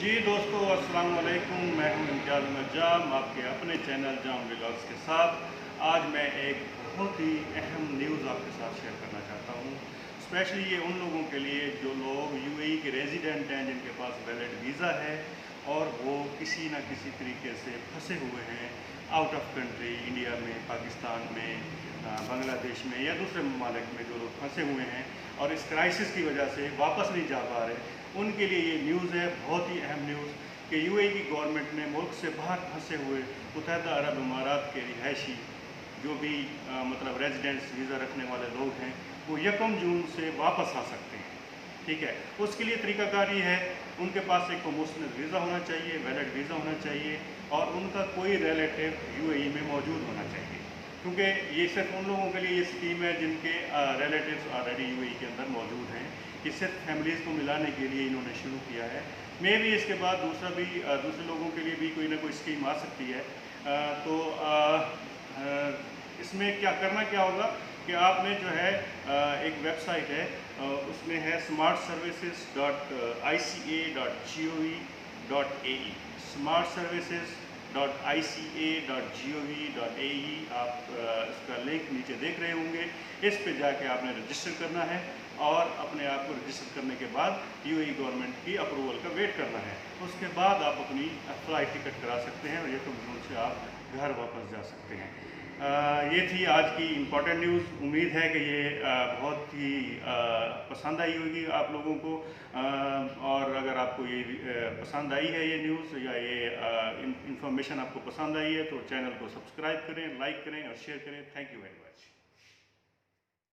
जी दोस्तों, अस्सलाम वालेकुम। मैं हूं इम्तियाज़ नज्जाम, आपके अपने चैनल जाम व्लॉग्स के साथ। आज मैं एक बहुत ही अहम न्यूज़ आपके साथ शेयर करना चाहता हूं। स्पेशली ये उन लोगों के लिए जो लोग यूएई के रेजिडेंट हैं, जिनके पास वैलिड वीज़ा है और वो किसी न किसी तरीके से फंसे हुए हैं आउट ऑफ कंट्री, इंडिया में, पाकिस्तान में, बांग्लादेश में या दूसरे ममालिक में जो लोग फंसे हुए हैं और इस क्राइसिस की वजह से वापस नहीं जा पा रहे, उनके लिए ये न्यूज़ है, बहुत ही अहम न्यूज़, कि यूएई की गवर्नमेंट ने मुल्क से बाहर फंसे हुए मुत्तहदा अरब अमारात के रिहायशी जो भी मतलब रेजिडेंट्स वीज़ा रखने वाले लोग हैं, वो 1 जून से वापस आ सकते हैं। ठीक है, उसके लिए तरीकाकार ये है, उनके पास एक प्रमोशनल वीज़ा होना चाहिए, वैलिड वीज़ा होना चाहिए और उनका कोई रिलेटिव यूएई में मौजूद होना चाहिए, क्योंकि ये सिर्फ उन लोगों के लिए ये स्कीम है जिनके रिलेटिव्स ऑलरेडी यूएई के अंदर मौजूद हैं। कि सिर्फ फैमिलीज़ को मिलाने के लिए इन्होंने शुरू किया है। मे भी इसके बाद दूसरे लोगों के लिए भी कोई ना कोई स्कीम आ सकती है। तो इसमें क्या होगा कि आपने जो है एक वेबसाइट है, उसमें है smartservices.ica.gov.ae, smartservices.ica.gov.ae। आप इसका लिंक नीचे देख रहे होंगे। इस पे जाके आपने रजिस्टर करना है और अपने आप को रजिस्टर करने के बाद यूएई गवर्नमेंट की अप्रूवल का वेट करना है। उसके बाद आप अपनी फ्लाइट टिकट करा सकते हैं और 1 जून से आप घर वापस जा सकते हैं। ये थी आज की इम्पॉर्टेंट न्यूज़। उम्मीद है कि ये बहुत ही पसंद आई होगी आप लोगों को, और अगर आपको ये पसंद आई है ये न्यूज़ या ये इंफॉर्मेशन आपको पसंद आई है तो चैनल को सब्सक्राइब करें, लाइक करें और शेयर करें। Thank you very much.